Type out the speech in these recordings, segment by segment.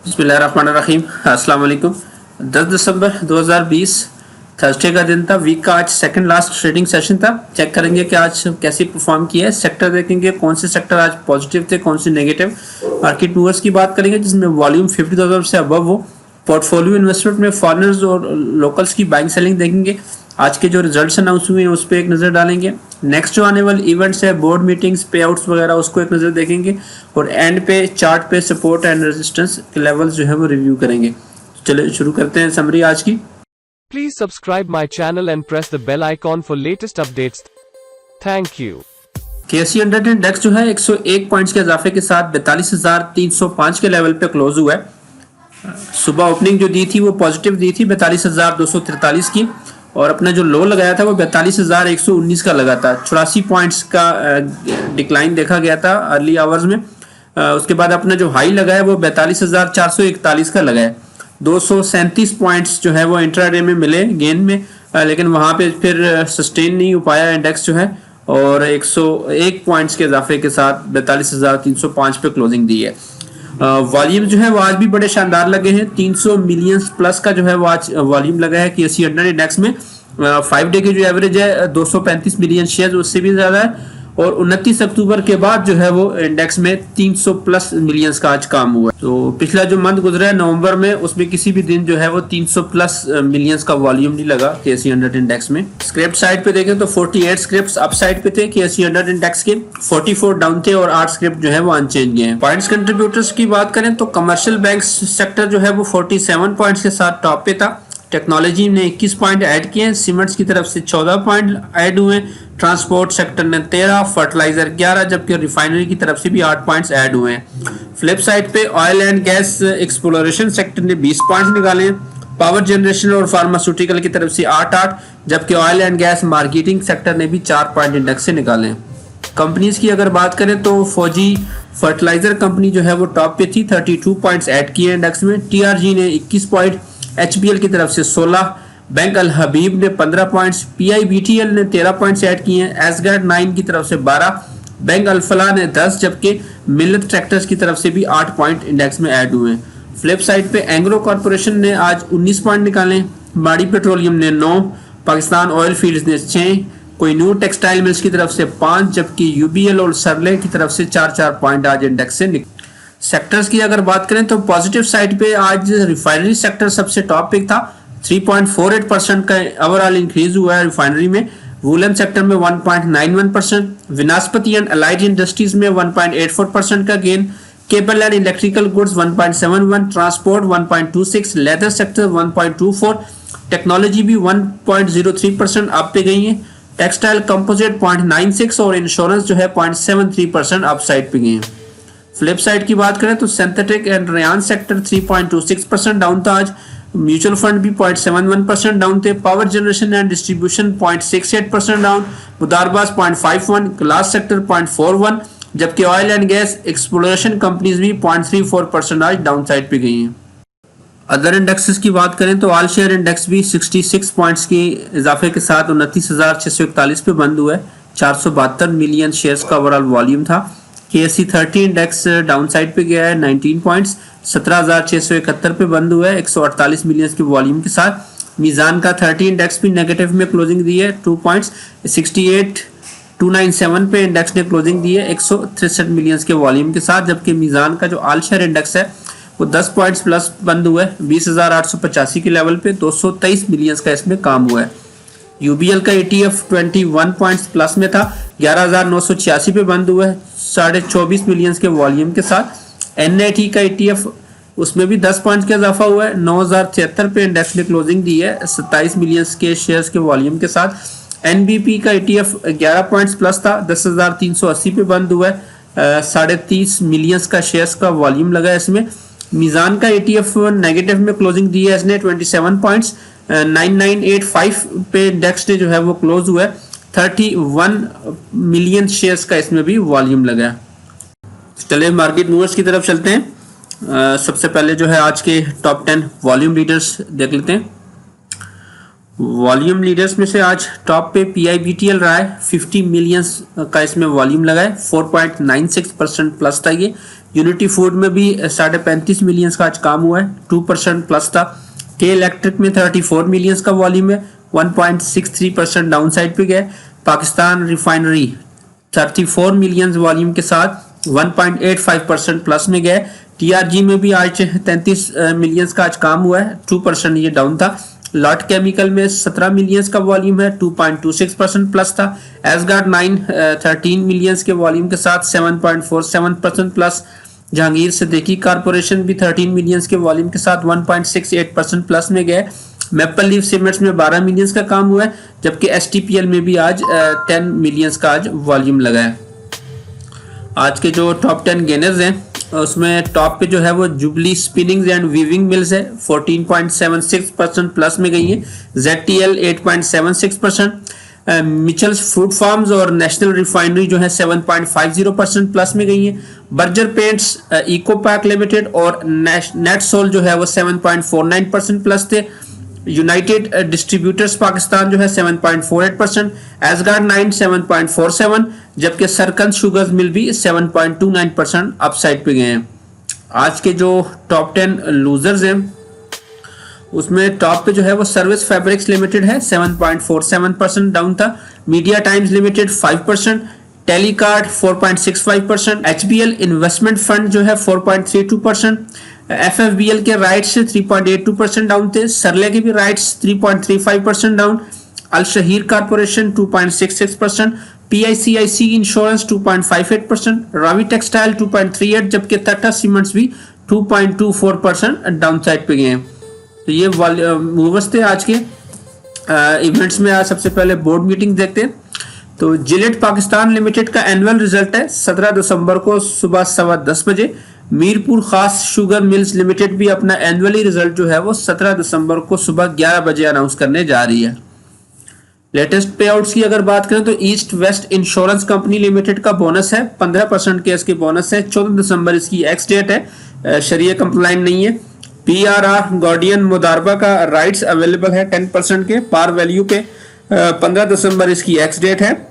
बिस्मिल्लाहिर्रहमानिर्रहीम। अस्सलाम वालेकुम। 10 दिसंबर 2020 थर्सडे का दिन था। वीक का आज सेकंड लास्ट ट्रेडिंग सेशन था। चेक करेंगे कि आज कैसे परफॉर्म किया है। सेक्टर देखेंगे कौन से सेक्टर आज पॉजिटिव थे, कौन से नेगेटिव। मार्केट मूवर्स की बात करेंगे जिसमें वॉल्यूम 50,000 से अबव हो। पोर्टफोलियो इन्वेस्टमेंट में फॉरेनर्स और लोकल्स की बाइंग सेलिंग देखेंगे। आज के जो रिजल्ट्स अनाउंस हुए हैं उस पर एक नज़र डालेंगे। नेक्स्ट जो आने वाले इवेंट्स है, बोर्ड मीटिंग्स, पे आउट्स वगैरह, उसको एक नज़र देखेंगे। और एंड पे चार्ट पे सपोर्ट एंड रेजिस्टेंस के लेवल्स जो है वो रिव्यू करेंगे। चलिए शुरू करते हैं समरी आज की। Please subscribe my channel and press the bell icon for latest updates. Thank you. KSE 100 index जो है 101 पॉइंट्स के इजाफे के साथ 42,305 के लेवल पे क्लोज हुआ है। सुबह ओपनिंग जो दी थी वो पॉजिटिव दी थी 42,243 की, और अपना जो लो लगाया था वो 42,119 का लगा था। 84 पॉइंट्स का डिक्लाइन देखा गया था अर्ली आवर्स में। उसके बाद अपना जो हाई लगा है वो 42,441 का लगा है। 237 पॉइंट्स जो है वो इंट्राडे में मिले गेन में, लेकिन वहाँ पे फिर सस्टेन नहीं हो पाया इंडेक्स जो है, और 101 पॉइंट्स के इजाफे के साथ 42,305 पे क्लोजिंग दी है। वॉल्यूम जो है वो आज भी बड़े शानदार लगे हैं। 300 मिलियन प्लस का जो है वो आज वॉल्यूम लगा है KSE 100 इंडेक्स में। 5 डे की जो एवरेज है 235 मिलियन शेयर, उससे भी ज्यादा है। और 29 अक्टूबर के बाद जो है वो इंडेक्स में 300 प्लस मिलियंस का आज काम हुआ है। तो पिछला जो मंथ गुजरा है नवंबर में, उसमें किसी भी दिन जो है वो 300 प्लस मिलियंस का वॉल्यूम नहीं लगा KSE 100 इंडेक्स में। स्क्रिप्ट साइड पे देखें तो 48 स्क्रिप्ट्स अप साइड पे थे KSE 100 इंडेक्स के, 44 डाउन थे और 8 स्क्रिप्ट जो है वो अनचेंज गए हैं। पॉइंट्स कंट्रीब्यूटर्स की बात करें तो कमर्शियल बैंक सेक्टर जो है वो 47 पॉइंट्स के साथ टॉप पे था। टेक्नोलॉजी ने 21 पॉइंट ऐड किए हैं। सीमेंट्स की तरफ से 14 पॉइंट ऐड हुए। ट्रांसपोर्ट सेक्टर ने 13, फर्टिलाइजर 11, जबकि रिफाइनरी की तरफ से भी 8 पॉइंट्स ऐड हुए हैं। फ्लिप साइड पे oil and gas exploration sector ने 20 पॉइंट्स निकाले हैं। पावर जनरेशन और फार्मास्यूटिकल की तरफ से 8, जबकि oil and gas marketing sector ने भी 4 पॉइंट इंडेक्स से निकाले हैं। कंपनीज की अगर बात करें तो फौजी फर्टिलाइजर कंपनी जो है वो टॉप पे थी, 32 पॉइंट्स ऐड किए इंडेक्स में। TRG ने 21 पॉइंट, HBL की तरफ से 16, बैंक अल हबीब ने 15 पॉइंट्स, PIBTL ने 13 पॉइंट्स ऐड किए हैं। एसगैट 9 की तरफ से 12, बैंक अल्फला ने 10, जबकि मिलत ट्रैक्टर्स की तरफ से भी 8 पॉइंट इंडेक्स में ऐड हुए हैं। फ्लिप साइड पे एंग्रो कॉर्पोरेशन ने आज 19 पॉइंट निकाले। बाड़ी पेट्रोलियम ने 9, पाकिस्तान ऑयल फील्ड्स ने 6, कोई न्यू टेक्सटाइल मिल्स की तरफ से 5, जबकि UBL और सरले की तरफ से 4 पॉइंट आज इंडेक्स से निकले। सेक्टर्स की अगर बात करें तो पॉजिटिव साइड पे आज रिफाइनरी सेक्टर सबसे टॉप पे था। 3.48% का ओवरऑल इंक्रीज हुआ है रिफाइनरी में। वूलन सेक्टर में 1.91%, विनास्पति एंड अलाइड इंडस्ट्रीज में 1.84% का gain, cable and electrical goods 1.71, transport 1.26, leather sector 1.24, technology भी 1.03% अप पे गई है। टेक्सटाइल कंपोजिट 0.96 और इंश्योरेंस जो है 0.73% अप साइड पे गई है। फ्लिप साइड की बात करें तो synthetic and rayon sector 3.26% down था आज। म्यूचुअल फंड भी 0.71% डाउन थे। Power generation and distribution 0.68% down. Modarabas 0.51, glass sector 0.41, जबकि oil and gas exploration companies भी 0.34% आज डाउन साइड पे गई हैं। अदर इंडेक्सेस की बात करें तो ऑल शेयर इंडेक्स भी 66 पॉइंट्स की इजाफे के साथ 29,641 पे बंद हुआ है। 472 मिलियन शेयर्स का ओवरऑल वॉल्यूम था। KSE 30 इंडेक्स डाउन साइड पे गया है 19 पॉइंट्स, 17,671 पे बंद हुआ है 148 मिलियन के वॉल्यूम के साथ। मीज़ान का 30 इंडेक्स भी नेगेटिव में क्लोजिंग दी है 2 पॉइंट्स, 68,297 पे इंडेक्स ने क्लोजिंग दी है 163 मिलियन के वॉल्यूम के साथ। जबकि मीज़ान का जो ऑल शेयर इंडेक्स है वो 10 पॉइंट्स प्लस बंद हुआ है 20,885 के लेवल पे। 223 मिलियन का इसमें काम हुआ है। UBL का ETF 21 पॉइंट्स प्लस में था, 11,986 पे बंद हुआ है 24.5 मिलियन के वॉल्यूम के साथ। NIT का ETF उसमें भी 10 पॉइंट्स का इजाफा हुआ है, 9,073 पे इंडेक्स ने क्लोजिंग दी है 27 मिलियन के शेयर्स के वॉल्यूम के साथ। NBP का ETF 11 पॉइंट्स प्लस था, 10,380 पे बंद हुआ है 30.5 मिलियन का शेयर्स का वॉल्यूम लगा है इसमें। मीज़ान का ETF नेगेटिव में क्लोजिंग दी है इसने 27 पॉइंट्स, 9985 पे इंडेक्स ने जो है वो क्लोज हुआ है। 31 मिलियन शेयर्स का इसमें भी वॉल्यूम लगा है। चलिए मार्केट मूवर्स की तरफ चलते हैं। सबसे पहले जो है आज के टॉप 10 वॉल्यूम लीडर्स देख लेते हैं। वॉल्यूम लीडर्स में से आज टॉप पे PIBTL रहा है, 50 मिलियंस का इसमें वॉल्यूम लगा है, 4.96% प्लस था ये। यूनिटी फूड में भी 35.5 मिलियंस का आज काम हुआ है, 2% प्लस था। के इलेक्ट्रिक में 34 मिलियंस का वॉल्यूम है, 1.63% डाउन साइड पे गया। पाकिस्तान रिफाइनरी 34 मिलियंस वॉल्यूम के साथ 1.85% प्लस में गया। TRG में भी आज 33 मिलियंस का आज काम हुआ है, 2% ये डाउन था। लॉट केमिकल में 17 मिलियंस का वॉल्यूम है, 2.26% प्लस था। एसगार्ड 13 मिलियंस के वॉल्यूम के साथ 7.47% प्लस। जहांगीर सिद्दीकी कॉर्पोरेशन भी 13 मिलियंस के वॉल्यूम के साथ 1.68% प्लस में गए। मैपल लीफ सीमेंट्स में 12 मिलियंस का काम हुआ है, जबकि STPL में भी आज 10 मिलियंस का आज वॉल्यूम लगा है। आज के जो टॉप 10 गेनर्स हैं उसमें टॉप पे जो है वो Jubilee Spinnings and Weaving Mills है, 14.76% प्लस में गई है। ZTL 8.76%। मिचल्स फ्रूट फार्म्स और नेशनल रिफाइनरी जो है 7.50% प्लस में गई है। Berger Paints, Ecopack Limited और नेट सोल जो है वो 7.49% प्लस थे। यूनाइटेड डिस्ट्रीब्यूटर्स पाकिस्तान जो है 7.48%। एसगार्ड 9 7.47, जबकि सरकंद शुगर्स मिल भी 7.29% अपसाइड पे गए हैं। आज के जो टॉप 10 लूजर्स हैं उसमें टॉप पे जो है वो सर्विस फैब्रिक्स लिमिटेड है, 7.47% डाउन था। Media times limited 5%। Telecard 4.65%। HBL investment fund जो है 4.32%। FFBL के राइट्स 3.82% डाउन थे। सरले के भी rights 3.35% down. Al Shaheer corporation 2.66%। PICIC insurance 2.58%। Ravi textile 2.38, जबकि टाटा सीमेंट्स भी 2.24% डाउन साइड पे गए हैं। तो ये मूवर्स थे आज के इवेंट्स में। आज सबसे पहले बोर्ड मीटिंग देखते हैं। तो जिलेट पाकिस्तान लिमिटेड का एनुअल रिजल्ट है 17 दिसंबर को सुबह 10:15 बजे। मीरपुर खास शुगर मिल्स लिमिटेड भी अपना एनुअली रिजल्ट जो है वो 17 दिसंबर को सुबह 11 बजे अनाउंस करने जा रही है। लेटेस्ट पे आउट्स की अगर बात करें तो east west insurance company limited का बोनस है, 15% के इसके बोनस है। 14 दिसंबर इसकी एक्स डेट है, शरिया कंप्लाइंट नहीं है। PRR गार्डियन मुदारबा का राइट्स अवेलेबल है 10% के पार वैल्यू पे, 15 दिसंबर इसकी एक्स डेट है,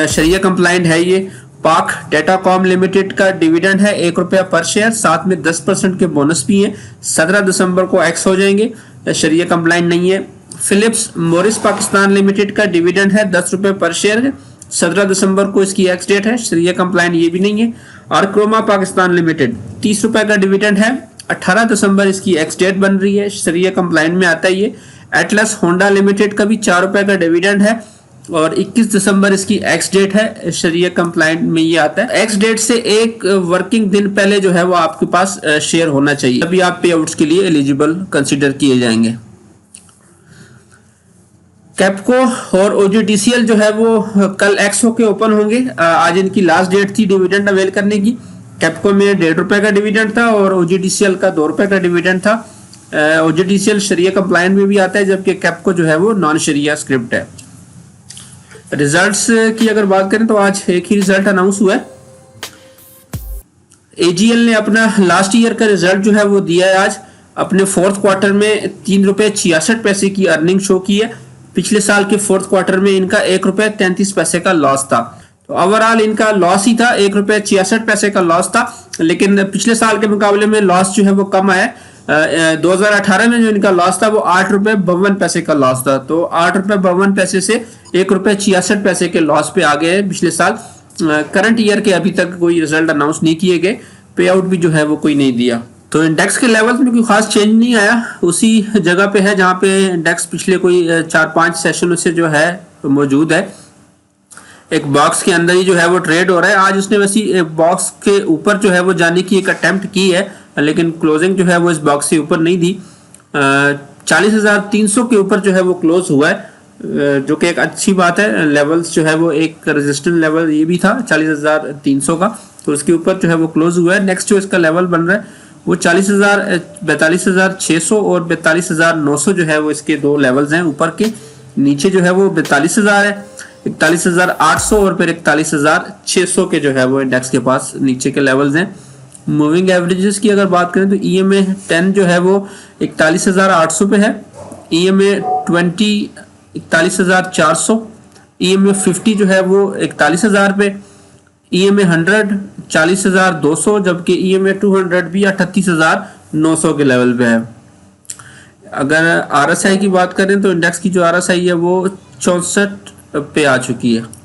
शरिया कंप्लाइंट है ये। पाक डेटाकॉम लिमिटेड का डिविडेंड है ₹1 पर शेयर, साथ में 10% के बोनस भी है, 17 दिसंबर को एक्स हो जाएंगे, शरिया कंप्लाइंट नहीं है। फिलिप्स मोरिस पाकिस्तान लिमिटेड का डिविडेंड है ₹10 पर शेयर है, 17 दिसंबर को इसकी एक्स डेट है, शरिया कंप्लाइंट ये भी नहीं है। और क्रोमा पाकिस्तान लिमिटेड ₹30 का डिविडेंड है, 18 दिसंबर इसकी एक्स डेट बन रही है, शरिया कंप्लाइंट में आता है ये। एटलस होंडा लिमिटेड का भी ₹4 का डिविडेंड है और 21 दिसंबर इसकी एक्स डेट है, शरिया कंप्लाइंट में ये आता है। एक्स डेट से एक वर्किंग दिन पहले जो है वो आपके पास शेयर होना चाहिए, तभी आप पे आउट्स के लिए एलिजिबल कंसिडर किए जाएंगे। कैप्को और OGTCL जो है वो कल एक्स होके ओपन होंगे। आज इनकी लास्ट डेट थी डिविडेंड अवेल करने की। कैप्को में ₹1.5 का डिविडेंड था और OGTCL का ₹2 का डिविडेंड था। OGTCL शरिया कंप्लाइंट में भी आता है, जबकि कैप्को जो है वो नॉन शरिया स्क्रिप्ट है। रिजल्ट्स की अगर बात करें तो आज एक ही रिजल्ट अनाउंस हुआ है। AGL ने अपना लास्ट ईयर का रिजल्ट जो है वो दिया है आज। अपने फोर्थ क्वार्टर में ₹3.66 की अर्निंग शो की है। पिछले साल के फोर्थ क्वार्टर में इनका ₹1.33 का लॉस था। तो ओवरऑल इनका लॉस ही था, ₹1.66 का लॉस था, लेकिन पिछले साल के मुकाबले में लॉस जो है वो कम आया। 2018 में जो इनका लॉस था वो ₹8.52 का लॉस था। तो ₹8.52 से ₹1.66 के लॉस पे आ गए पिछले साल। करंट ईयर के अभी तक कोई रिजल्ट अनाउंस नहीं किए गए, पे आउट भी जो है वो कोई नहीं दिया। तो इंडेक्स के लेवल्स में कोई खास चेंज नहीं आया, उसी जगह पे है जहाँ पे इंडेक्स पिछले कोई 4-5 सेशनों से जो है मौजूद है। एक बॉक्स के अंदर ही जो है वो ट्रेड हो रहा है। आज उसने वैसी एक बॉक्स के ऊपर जो है वो जाने की एक अटेम्प्ट की है, लेकिन क्लोजिंग जो है वो इस बॉक्स से ऊपर नहीं दी। 40,300 के ऊपर जो है वो क्लोज हुआ है, जो कि एक अच्छी बात है। लेवल्स जो है वो एक रेजिस्टेंस लेवल ये भी था 40,300 का, तो उसके ऊपर जो है वो क्लोज हुआ है। नेक्स्ट जो इसका लेवल बन रहा है वो 42,600 और 42,900 जो है वो इसके दो लेवल्स हैं ऊपर के। नीचे जो है वो 42,000 है, 41,800 और फिर 41,600 के जो है वो इंडेक्स के पास नीचे के लेवल्स हैं। मूविंग एवरेजेस की अगर बात करें तो EMA 10 जो है वो 41,800 पे है, EMA 20 41,400, EMA 50 जो है वो 41,000 पे, EMA 100 40,200, जबकि EMA 200 भी 38,900 के लेवल पे है। अगर RSI की बात करें तो इंडेक्स की जो RSI है वो 64 पे आ चुकी है।